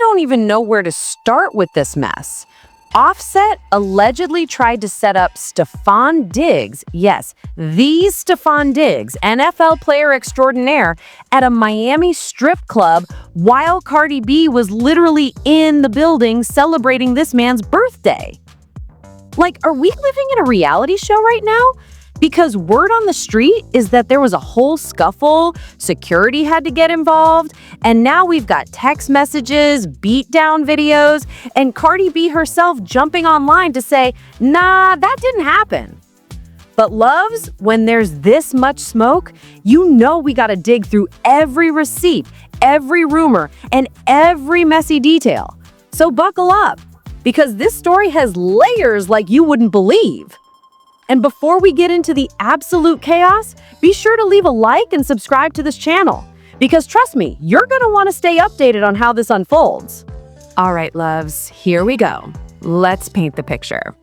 don't even know where to start with this mess. Offset allegedly tried to set up Stefon Diggs, yes, the Stefon Diggs, NFL player extraordinaire, at a Miami strip club while Cardi B was literally in the building celebrating this man's birthday. Like, are we living in a reality show right now? Because word on the street is that there was a whole scuffle, security had to get involved, and now we've got text messages, beatdown videos, and Cardi B herself jumping online to say, nah, that didn't happen. But loves, when there's this much smoke, you know we gotta dig through every receipt, every rumor, and every messy detail. So buckle up, because this story has layers like you wouldn't believe. And before we get into the absolute chaos, be sure to leave a like and subscribe to this channel. Because trust me, you're gonna wanna stay updated on how this unfolds. All right, loves, here we go. Let's paint the picture.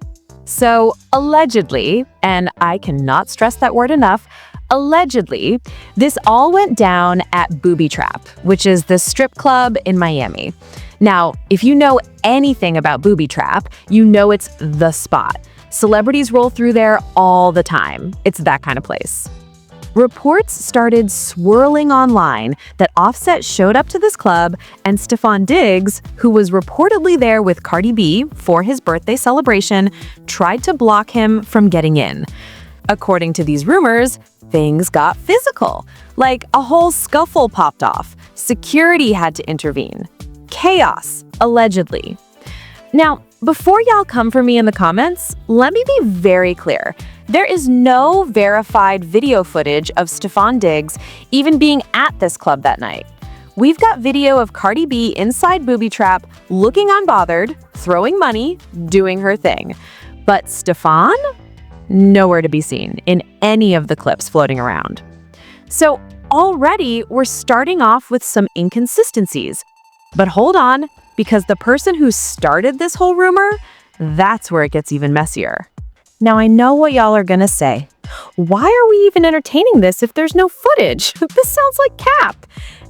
So, allegedly, and I cannot stress that word enough, allegedly, this all went down at Booby Trap, which is the strip club in Miami. Now, if you know anything about Booby Trap, you know it's the spot. Celebrities roll through there all the time. It's that kind of place. Reports started swirling online that Offset showed up to this club and Stefon Diggs, who was reportedly there with Cardi B for his birthday celebration, tried to block him from getting in. According to these rumors, things got physical. Like a whole scuffle popped off. Security had to intervene. Chaos, allegedly. Now, before y'all come for me in the comments, let me be very clear. There is no verified video footage of Stefon Diggs even being at this club that night. We've got video of Cardi B inside Booby Trap, looking unbothered, throwing money, doing her thing. But Stefon? Nowhere to be seen in any of the clips floating around. So already we're starting off with some inconsistencies. But hold on, because the person who started this whole rumor, that's where it gets even messier. Now, I know what y'all are gonna say. Why are we even entertaining this if there's no footage? This sounds like cap.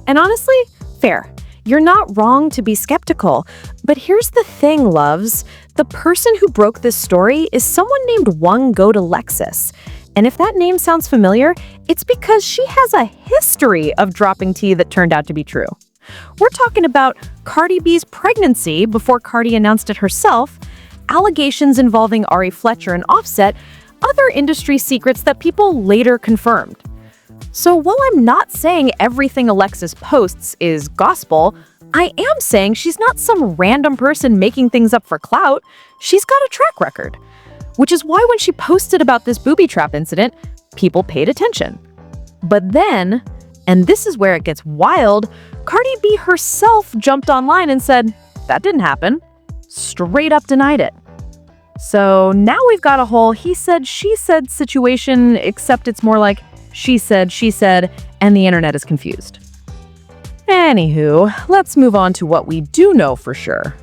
And honestly, fair. You're not wrong to be skeptical. But here's the thing, loves. The person who broke this story is someone named One Goat Alexis. And if that name sounds familiar, it's because she has a history of dropping tea that turned out to be true. We're talking about Cardi B's pregnancy before Cardi announced it herself, allegations involving Ari Fletcher and Offset, other industry secrets that people later confirmed. So while I'm not saying everything Alexis posts is gospel, I am saying she's not some random person making things up for clout. She's got a track record. Which is why when she posted about this Booby Trap incident, people paid attention. But then, and this is where it gets wild, Cardi B herself jumped online and said, that didn't happen. Straight up denied it. So now we've got a whole he said, she said situation, except it's more like she said, and the internet is confused. Anywho, let's move on to what we do know for sure.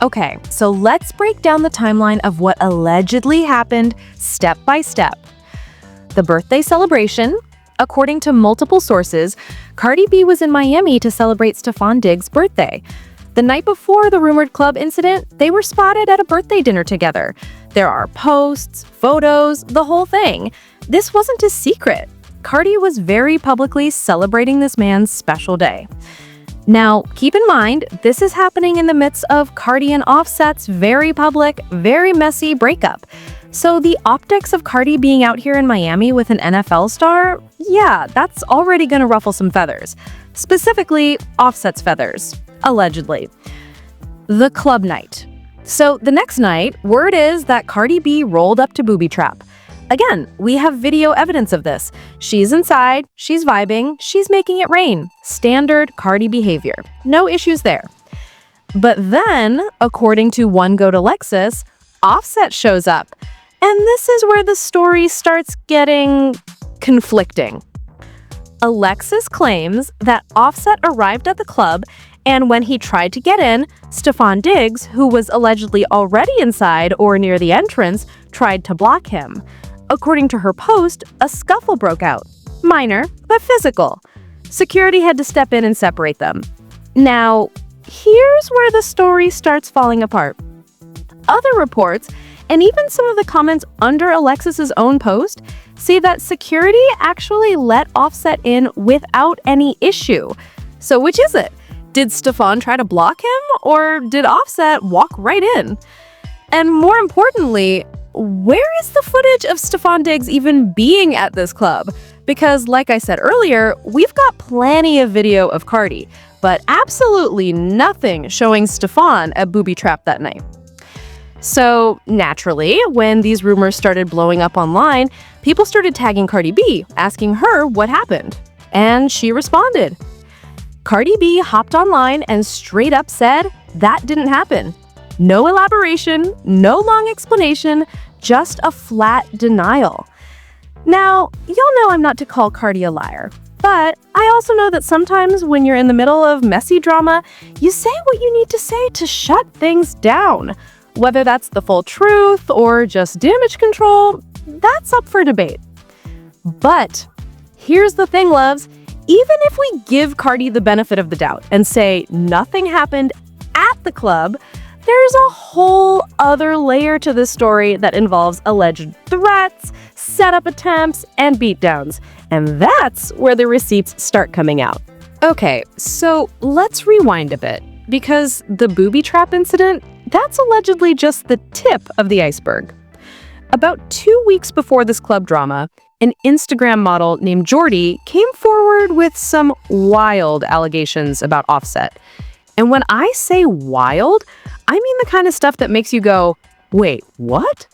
Okay, so let's break down the timeline of what allegedly happened step by step. The birthday celebration. According to multiple sources, Cardi B was in Miami to celebrate Stefon Diggs' birthday. The night before the rumored club incident, they were spotted at a birthday dinner together. There are posts, photos, the whole thing. This wasn't a secret. Cardi was very publicly celebrating this man's special day. Now, keep in mind, this is happening in the midst of Cardi and Offset's very public, very messy breakup. So the optics of Cardi being out here in Miami with an NFL star, yeah, that's already gonna ruffle some feathers. Specifically, Offset's feathers, allegedly. The club night. So the next night, word is that Cardi B rolled up to Booby Trap. Again, we have video evidence of this. She's inside, she's vibing, she's making it rain. Standard Cardi behavior. No issues there. But then, according to One Goat Alexis, Offset shows up. And this is where the story starts getting conflicting. Alexis claims that Offset arrived at the club, and when he tried to get in, Stefon Diggs, who was allegedly already inside or near the entrance, tried to block him. According to her post, a scuffle broke out. Minor, but physical. Security had to step in and separate them. Now, here's where the story starts falling apart. Other reports, and even some of the comments under Alexis's own post, say that security actually let Offset in without any issue. So which is it? Did Stefon try to block him, or did Offset walk right in? And more importantly, where is the footage of Stefon Diggs even being at this club? Because like I said earlier, we've got plenty of video of Cardi, but absolutely nothing showing Stefon at Booby Trap that night. So naturally, when these rumors started blowing up online, people started tagging Cardi B, asking her what happened. And she responded. Cardi B hopped online and straight up said that didn't happen. No elaboration, no long explanation, just a flat denial. Now, y'all know I'm not to call Cardi a liar, but I also know that sometimes when you're in the middle of messy drama, you say what you need to say to shut things down. Whether that's the full truth or just damage control, that's up for debate. But here's the thing, loves. Even if we give Cardi the benefit of the doubt and say nothing happened at the club, there's a whole other layer to this story that involves alleged threats, setup attempts, and beatdowns. And that's where the receipts start coming out. Okay, so let's rewind a bit, because the Booby Trap incident, that's allegedly just the tip of the iceberg. About 2 weeks before this club drama, an Instagram model named Jordy came forward with some wild allegations about Offset. And when I say wild, I mean the kind of stuff that makes you go, wait, what?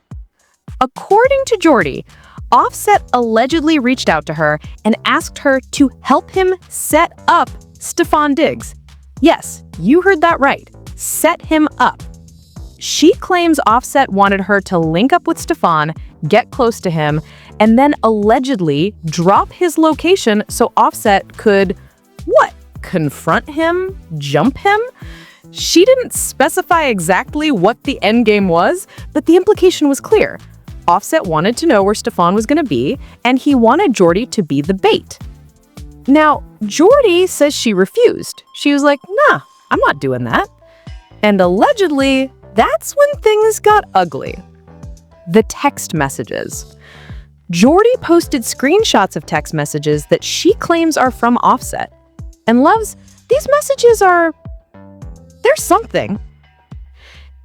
According to Jordy, Offset allegedly reached out to her and asked her to help him set up Stefon Diggs. Yes, you heard that right. Set him up. She claims Offset wanted her to link up with Stefon, get close to him, and then allegedly drop his location so Offset could, what? Confront him? Jump him? She didn't specify exactly what the endgame was, but the implication was clear. Offset wanted to know where Stefon was going to be, and he wanted Jordy to be the bait. Now, Jordy says she refused. She was like, nah, I'm not doing that. And allegedly, that's when things got ugly. The text messages. Jordy posted screenshots of text messages that she claims are from Offset. And loves, these messages they're something.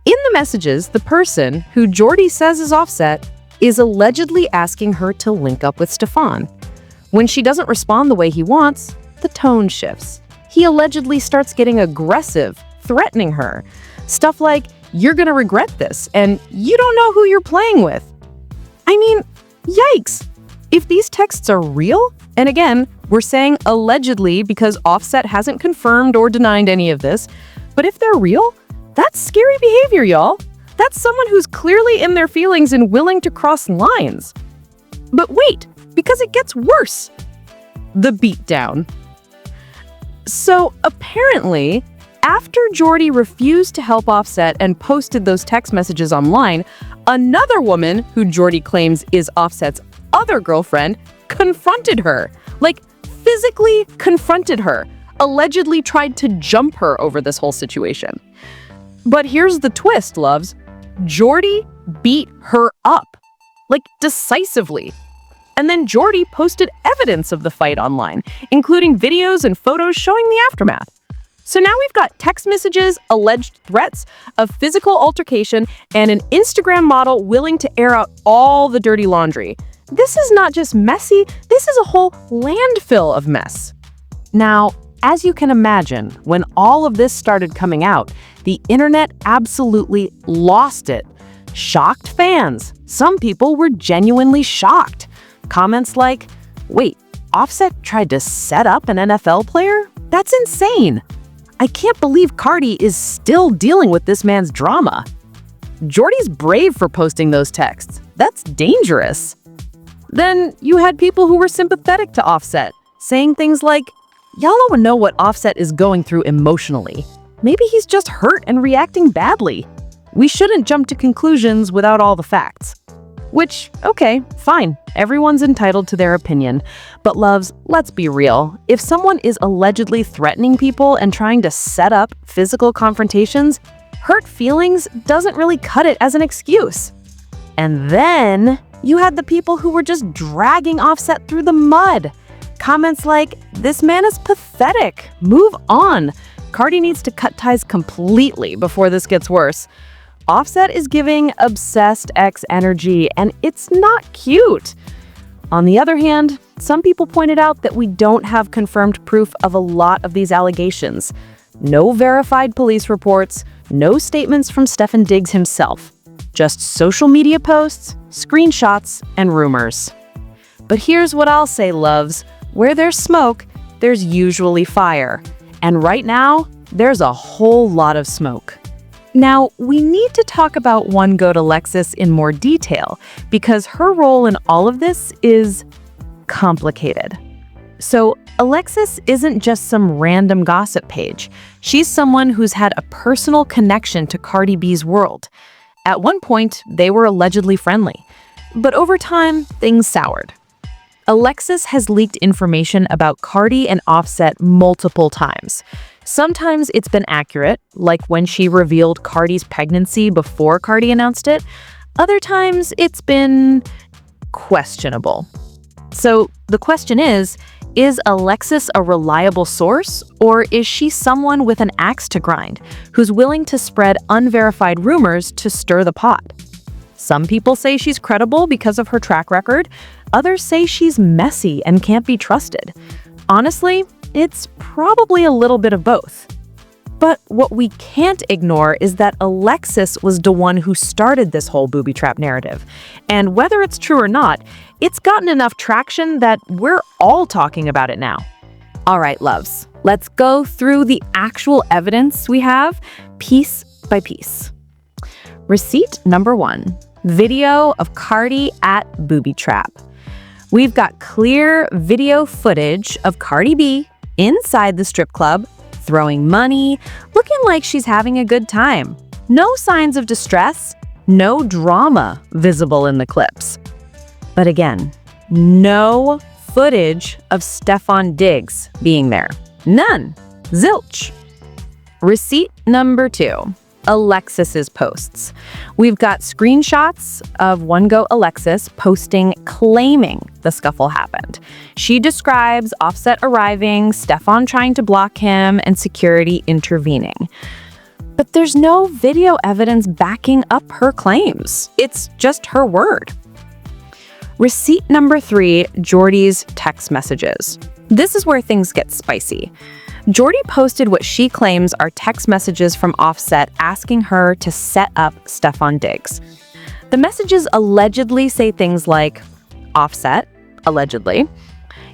In the messages, the person, who Jordy says is Offset, is allegedly asking her to link up with Stefon. When she doesn't respond the way he wants, the tone shifts. He allegedly starts getting aggressive, threatening her. Stuff like, you're gonna regret this, and you don't know who you're playing with. I mean, yikes. If these texts are real, and again, we're saying allegedly because Offset hasn't confirmed or denied any of this, but if they're real, that's scary behavior, y'all. That's someone who's clearly in their feelings and willing to cross lines. But wait, because it gets worse. The beatdown. So apparently, after Jordy refused to help Offset and posted those text messages online, another woman, who Jordy claims is Offset's other girlfriend, confronted her. Like, physically confronted her. Allegedly tried to jump her over this whole situation. But here's the twist, loves. Jordy beat her up. Like, decisively. And then Jordy posted evidence of the fight online, including videos and photos showing the aftermath. So now we've got text messages, alleged threats, a physical altercation, and an Instagram model willing to air out all the dirty laundry. This is not just messy, this is a whole landfill of mess. Now, as you can imagine, when all of this started coming out, the internet absolutely lost it. Shocked fans. Some people were genuinely shocked. Comments like, wait, Offset tried to set up an NFL player? That's insane. I can't believe Cardi is still dealing with this man's drama. Jordy's brave for posting those texts. That's dangerous. Then you had people who were sympathetic to Offset, saying things like, y'all don't know what Offset is going through emotionally. Maybe he's just hurt and reacting badly. We shouldn't jump to conclusions without all the facts. Which, okay, fine. Everyone's entitled to their opinion. But loves, let's be real. If someone is allegedly threatening people and trying to set up physical confrontations, hurt feelings doesn't really cut it as an excuse. And then you had the people who were just dragging Offset through the mud. Comments like, "This man is pathetic. Move on. Cardi needs to cut ties completely before this gets worse." Offset is giving obsessed ex energy, and it's not cute. On the other hand, some people pointed out that we don't have confirmed proof of a lot of these allegations. No verified police reports, no statements from Stefon Diggs himself. Just social media posts, screenshots, and rumors. But here's what I'll say, loves. Where there's smoke, there's usually fire. And right now, there's a whole lot of smoke. Now, we need to talk about One Goat Alexis in more detail because her role in all of this is complicated. So, Alexis isn't just some random gossip page. She's someone who's had a personal connection to Cardi B's world. At one point, they were allegedly friendly. But over time, things soured. Alexis has leaked information about Cardi and Offset multiple times. Sometimes it's been accurate, like when she revealed Cardi's pregnancy before Cardi announced it. Other times it's been questionable. So the question is Alexis a reliable source, or is she someone with an axe to grind who's willing to spread unverified rumors to stir the pot? Some people say she's credible because of her track record. Others say she's messy and can't be trusted. Honestly, it's probably a little bit of both. But what we can't ignore is that Alexis was the one who started this whole Booby Trap narrative. And whether it's true or not, it's gotten enough traction that we're all talking about it now. All right, loves, let's go through the actual evidence we have piece by piece. Receipt number 1, video of Cardi at Booby Trap. We've got clear video footage of Cardi B inside the strip club, throwing money, looking like she's having a good time. No signs of distress, no drama visible in the clips. But again, no footage of Stefon Diggs being there. None. Zilch. Receipt number 2. Alexis's posts. We've got screenshots of One Goat Alexis posting claiming the scuffle happened. She describes Offset arriving, Stefon trying to block him, and security intervening. But there's no video evidence backing up her claims. It's just her word. Receipt number 3, Jordy's text messages. This is where things get spicy. Jordy posted what she claims are text messages from Offset asking her to set up Stefon Diggs. The messages allegedly say things like, Offset, allegedly,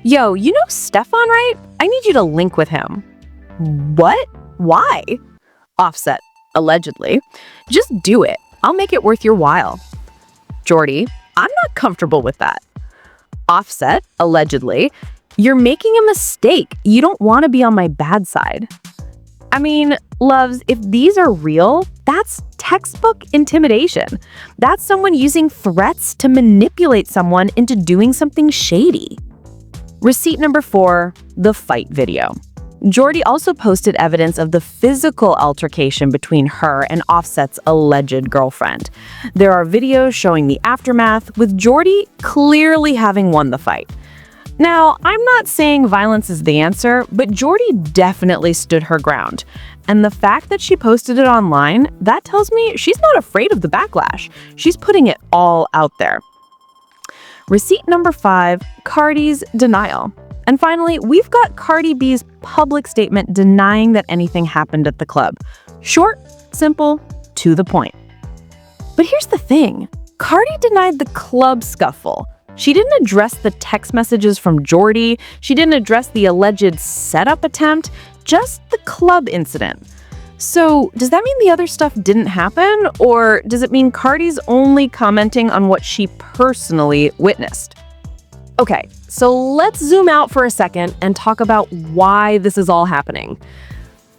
"Yo, you know Stefon, right? I need you to link with him." What? Why? Offset, allegedly, "Just do it. I'll make it worth your while." Jordy, "I'm not comfortable with that." Offset, allegedly, "You're making a mistake. You don't want to be on my bad side." I mean, loves, if these are real, that's textbook intimidation. That's someone using threats to manipulate someone into doing something shady. Receipt number 4, the fight video. Jordy also posted evidence of the physical altercation between her and Offset's alleged girlfriend. There are videos showing the aftermath, with Jordy clearly having won the fight. Now, I'm not saying violence is the answer, but Jordy definitely stood her ground. And the fact that she posted it online, that tells me she's not afraid of the backlash. She's putting it all out there. Receipt number 5, Cardi's denial. And finally, we've got Cardi B's public statement denying that anything happened at the club. Short, simple, to the point. But here's the thing. Cardi denied the club scuffle. She didn't address the text messages from Jordy. She didn't address the alleged setup attempt, just the club incident. So does that mean the other stuff didn't happen? Or does it mean Cardi's only commenting on what she personally witnessed? Okay, so let's zoom out for a second and talk about why this is all happening.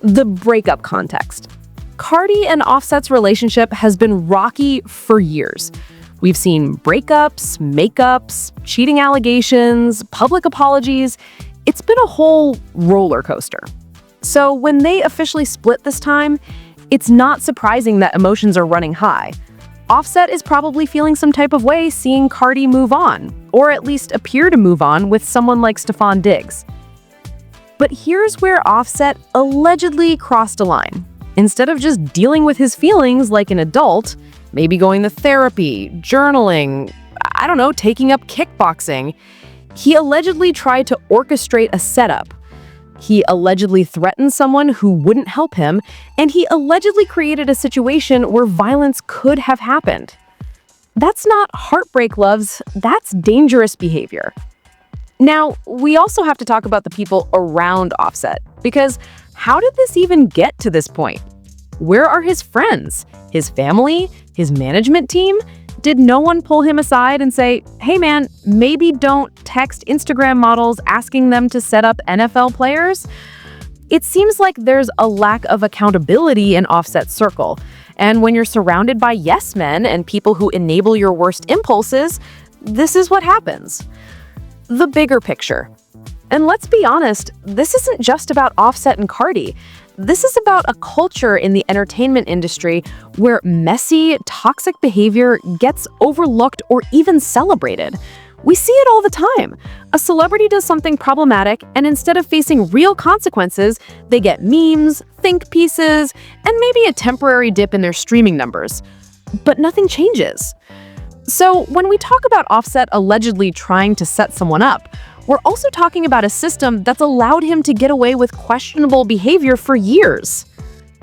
The breakup context. Cardi and Offset's relationship has been rocky for years. We've seen breakups, makeups, cheating allegations, public apologies. It's been a whole roller coaster. So when they officially split this time, it's not surprising that emotions are running high. Offset is probably feeling some type of way seeing Cardi move on, or at least appear to move on with someone like Stefon Diggs. But here's where Offset allegedly crossed a line. Instead of just dealing with his feelings like an adult, maybe going to therapy, journaling, I don't know, taking up kickboxing, he allegedly tried to orchestrate a setup. He allegedly threatened someone who wouldn't help him, and he allegedly created a situation where violence could have happened. That's not heartbreak, loves. That's dangerous behavior. Now, we also have to talk about the people around Offset, because how did this even get to this point? Where are his friends, his family, his management team? Did no one pull him aside and say, hey man, maybe don't text Instagram models asking them to set up NFL players? It seems like there's a lack of accountability in Offset's circle. And when you're surrounded by yes men and people who enable your worst impulses, this is what happens. The bigger picture. And let's be honest, this isn't just about Offset and Cardi. This is about a culture in the entertainment industry where messy, toxic behavior gets overlooked or even celebrated. We see it all the time. A celebrity does something problematic, and instead of facing real consequences, they get memes, think pieces, and maybe a temporary dip in their streaming numbers. But nothing changes. So when we talk about Offset allegedly trying to set someone up, we're also talking about a system that's allowed him to get away with questionable behavior for years.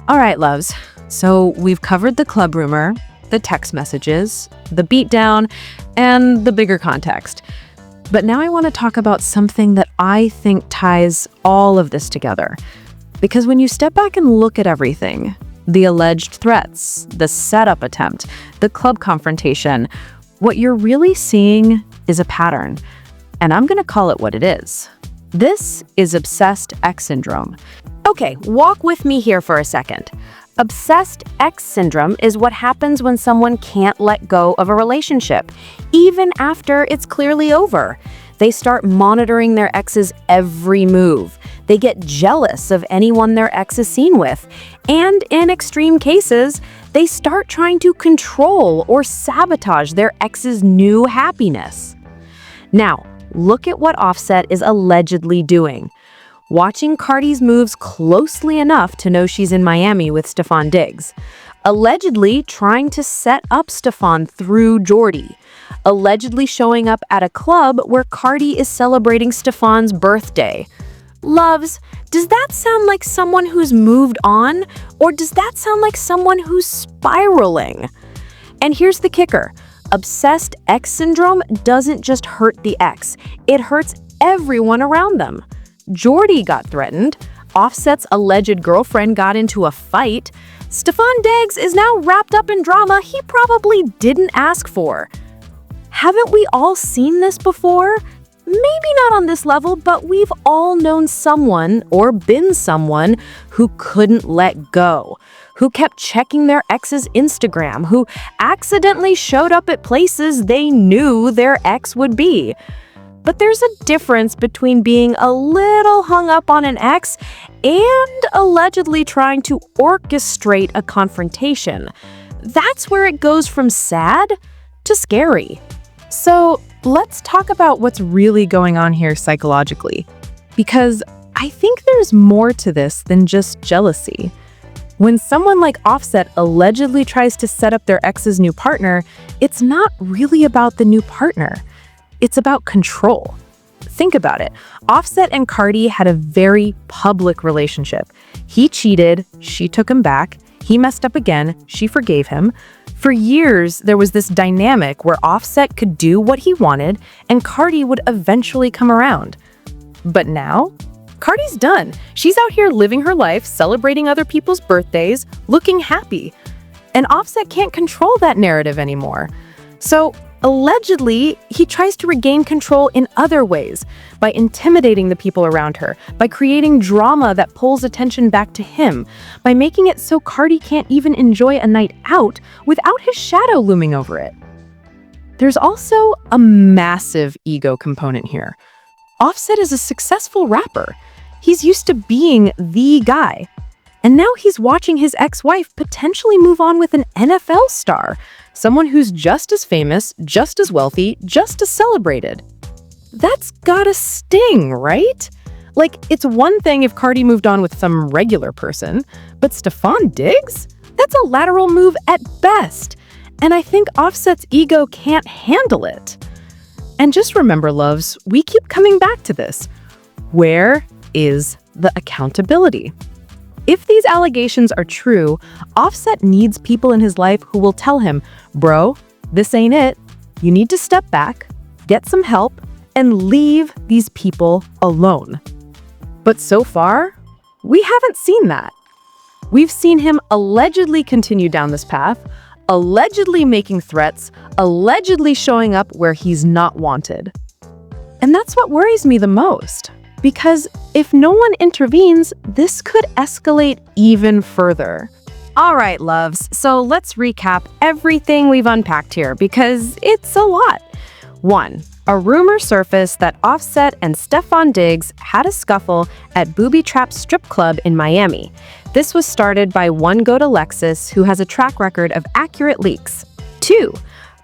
All right, loves. So we've covered the club rumor, the text messages, the beatdown, and the bigger context. But now I want to talk about something that I think ties all of this together. Because when you step back and look at everything, the alleged threats, the setup attempt, the club confrontation, what you're really seeing is a pattern. And I'm gonna call it what it is. This is obsessed ex syndrome. Okay, walk with me here for a second. Obsessed ex syndrome is what happens when someone can't let go of a relationship, even after it's clearly over. They start monitoring their ex's every move. They get jealous of anyone their ex is seen with. And in extreme cases, they start trying to control or sabotage their ex's new happiness. Now, look at what Offset is allegedly doing. Watching Cardi's moves closely enough to know she's in Miami with Stefon Diggs. Allegedly trying to set up Stefon through Jordy. Allegedly showing up at a club where Cardi is celebrating Stefon's birthday. Loves, does that sound like someone who's moved on? Or does that sound like someone who's spiraling? And here's the kicker. Obsessed ex syndrome doesn't just hurt the ex, it hurts everyone around them. Jordy got threatened, Offset's alleged girlfriend got into a fight, Stefon Diggs is now wrapped up in drama he probably didn't ask for. Haven't we all seen this before? Maybe not on this level, but we've all known someone or been someone who couldn't let go, who kept checking their ex's Instagram, who accidentally showed up at places they knew their ex would be. But there's a difference between being a little hung up on an ex and allegedly trying to orchestrate a confrontation. That's where it goes from sad to scary. So let's talk about what's really going on here psychologically, because I think there's more to this than just jealousy. When someone like Offset allegedly tries to set up their ex's new partner, it's not really about the new partner. It's about control. Think about it. Offset and Cardi had a very public relationship. He cheated, she took him back. He messed up again, she forgave him. For years, there was this dynamic where Offset could do what he wanted and Cardi would eventually come around. But now, Cardi's done. She's out here living her life, celebrating other people's birthdays, looking happy. And Offset can't control that narrative anymore. So, allegedly, he tries to regain control in other ways, by intimidating the people around her, by creating drama that pulls attention back to him, by making it so Cardi can't even enjoy a night out without his shadow looming over it. There's also a massive ego component here. Offset is a successful rapper. He's used to being the guy. And now he's watching his ex-wife potentially move on with an NFL star, someone who's just as famous, just as wealthy, just as celebrated. That's gotta sting, right? Like, it's one thing if Cardi moved on with some regular person, but Stefon Diggs? That's a lateral move at best. And I think Offset's ego can't handle it. And just remember, loves, we keep coming back to this. Where is the accountability? If these allegations are true, Offset needs people in his life who will tell him, bro, this ain't it. You need to step back, get some help, and leave these people alone. But so far, we haven't seen that. We've seen him allegedly continue down this path, allegedly making threats, allegedly showing up where he's not wanted. And that's what worries me the most. Because if no one intervenes, this could escalate even further. All right, loves, so let's recap everything we've unpacked here because it's a lot. 1. A rumor surfaced that Offset and Stefon Diggs had a scuffle at Booby Trap strip club in Miami. This was started by One Goat Alexis, who has a track record of accurate leaks. 2.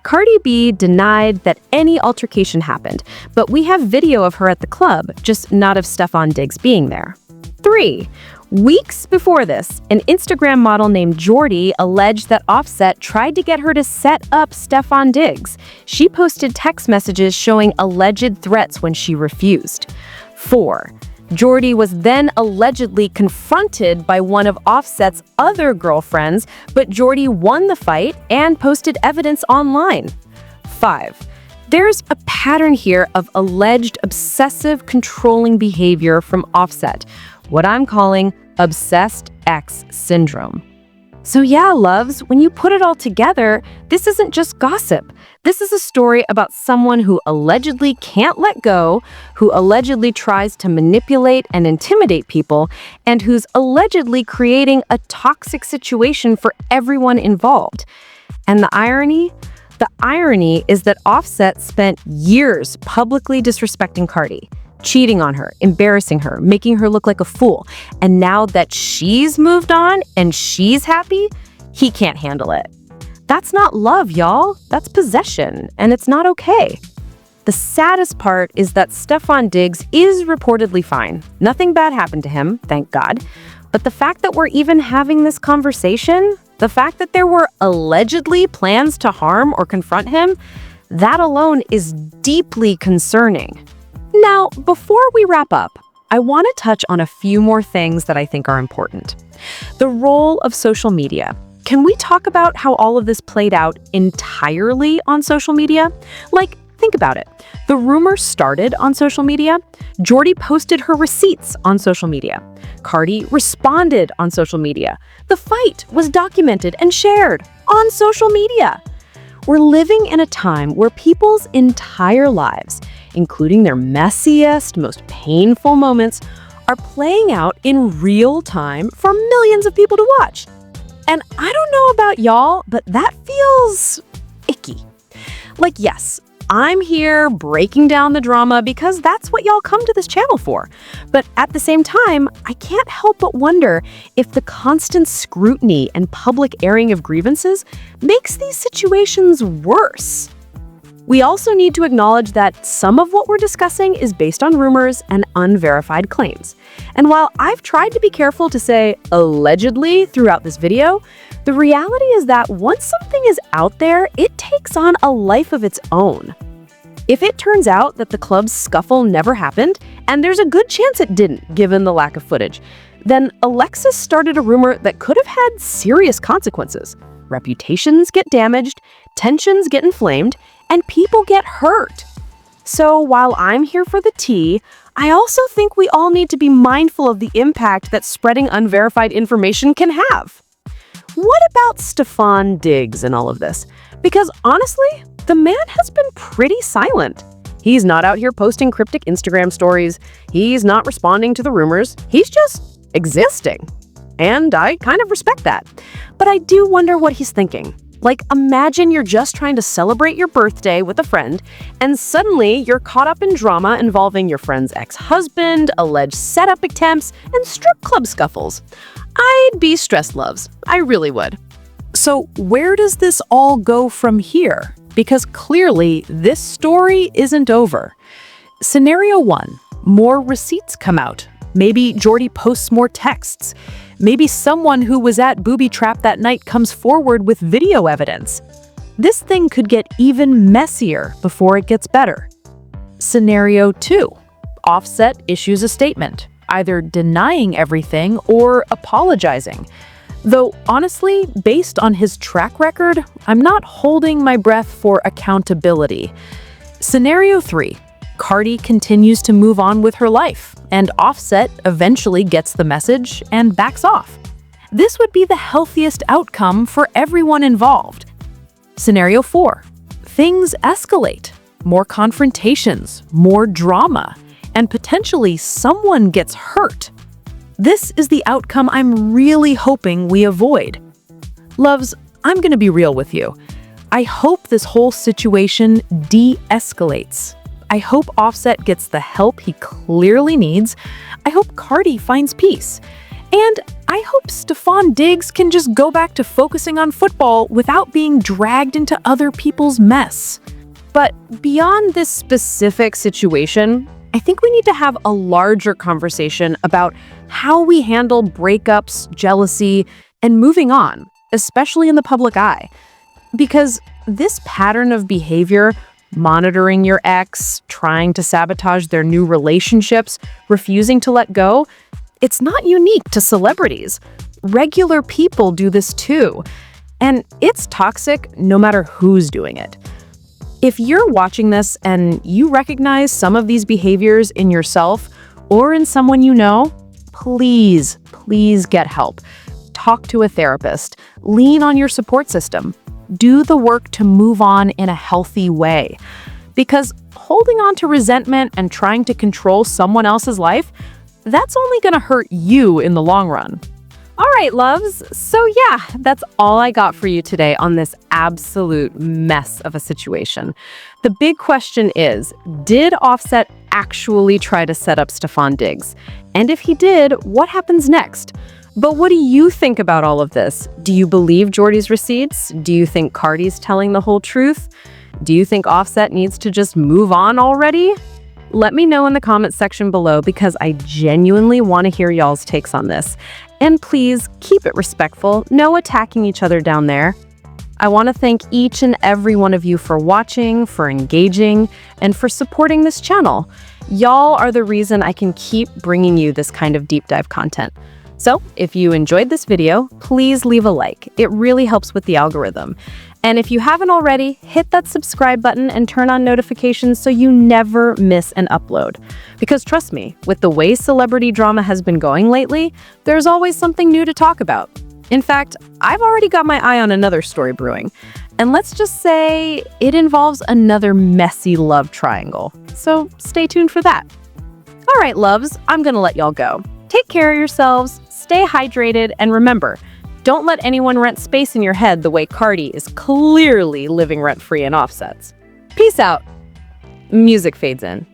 Cardi B denied that any altercation happened, but we have video of her at the club, just not of Stefon Diggs being there. 3. Weeks before this, an Instagram model named Jordy alleged that Offset tried to get her to set up Stefon Diggs. She posted text messages showing alleged threats when she refused. 4. Jordy was then allegedly confronted by one of Offset's other girlfriends, but Jordy won the fight and posted evidence online. 5. There's a pattern here of alleged obsessive controlling behavior from Offset, what I'm calling obsessed ex syndrome. So yeah, loves, when you put it all together, this isn't just gossip. This is a story about someone who allegedly can't let go, who allegedly tries to manipulate and intimidate people, and who's allegedly creating a toxic situation for everyone involved. And the irony? The irony is that Offset spent years publicly disrespecting Cardi, cheating on her, embarrassing her, making her look like a fool. And now that she's moved on and she's happy, he can't handle it. That's not love, y'all. That's possession, and it's not okay. The saddest part is that Stefon Diggs is reportedly fine. Nothing bad happened to him, thank God. But the fact that we're even having this conversation, the fact that there were allegedly plans to harm or confront him, that alone is deeply concerning. Now, before we wrap up, I want to touch on a few more things that I think are important. The role of social media. Can we talk about how all of this played out entirely on social media? Like, think about it. The rumor started on social media. Jordy posted her receipts on social media. Cardi responded on social media. The fight was documented and shared on social media. We're living in a time where people's entire lives, including their messiest, most painful moments, are playing out in real time for millions of people to watch. And I don't know about y'all, but that feels icky. Like, yes, I'm here breaking down the drama because that's what y'all come to this channel for. But at the same time, I can't help but wonder if the constant scrutiny and public airing of grievances makes these situations worse. We also need to acknowledge that some of what we're discussing is based on rumors and unverified claims. And while I've tried to be careful to say allegedly throughout this video, the reality is that once something is out there, it takes on a life of its own. If it turns out that the club's scuffle never happened, and there's a good chance it didn't, given the lack of footage, then Alexis started a rumor that could have had serious consequences. Reputations get damaged, tensions get inflamed, and people get hurt. So while I'm here for the tea, I also think we all need to be mindful of the impact that spreading unverified information can have. What about Stefon Diggs in all of this? Because honestly, the man has been pretty silent. He's not out here posting cryptic Instagram stories. He's not responding to the rumors. He's just existing. And I kind of respect that. But I do wonder what he's thinking. Like, imagine you're just trying to celebrate your birthday with a friend, and suddenly you're caught up in drama involving your friend's ex-husband, alleged setup attempts, and strip club scuffles. I'd be stressed, loves. I really would. So where does this all go from here? Because clearly, this story isn't over. Scenario 1. More receipts come out. Maybe Jordy posts more texts. Maybe someone who was at Booby Trap that night comes forward with video evidence. This thing could get even messier before it gets better. Scenario 2. Offset issues a statement, either denying everything or apologizing. Though, honestly, based on his track record, I'm not holding my breath for accountability. Scenario 3. Cardi continues to move on with her life, and Offset eventually gets the message and backs off. This would be the healthiest outcome for everyone involved. Scenario 4. Things escalate. More confrontations, more drama, and potentially someone gets hurt. This is the outcome I'm really hoping we avoid. Loves, I'm gonna be real with you. I hope this whole situation de-escalates. I hope Offset gets the help he clearly needs. I hope Cardi finds peace. And I hope Stefon Diggs can just go back to focusing on football without being dragged into other people's mess. But beyond this specific situation, I think we need to have a larger conversation about how we handle breakups, jealousy, and moving on, especially in the public eye. Because this pattern of behavior, monitoring your ex, trying to sabotage their new relationships, refusing to let go, it's not unique to celebrities. Regular people do this too. And it's toxic no matter who's doing it. If you're watching this and you recognize some of these behaviors in yourself or in someone you know, please get help. Talk to a therapist. Lean on your support system. Do the work to move on in a healthy way. Because holding on to resentment and trying to control someone else's life, that's only gonna hurt you in the long run. All right, loves. So yeah, that's all I got for you today on this absolute mess of a situation. The big question is, did Offset actually try to set up Stefon Diggs? And if he did, what happens next? But what do you think about all of this? Do you believe Jordy's receipts? Do you think Cardi's telling the whole truth? Do you think Offset needs to just move on already? Let me know in the comments section below because I genuinely want to hear y'all's takes on this. And please keep it respectful, no attacking each other down there. I want to thank each and every one of you for watching, for engaging, and for supporting this channel. Y'all are the reason I can keep bringing you this kind of deep dive content. So if you enjoyed this video, please leave a like. It really helps with the algorithm. And if you haven't already, hit that subscribe button and turn on notifications so you never miss an upload. Because trust me, with the way celebrity drama has been going lately, there's always something new to talk about. In fact, I've already got my eye on another story brewing. And let's just say it involves another messy love triangle. So stay tuned for that. All right, loves, I'm gonna let y'all go. Take care of yourselves, stay hydrated, and remember, don't let anyone rent space in your head the way Cardi is clearly living rent-free in Offsets. Peace out. Music fades in.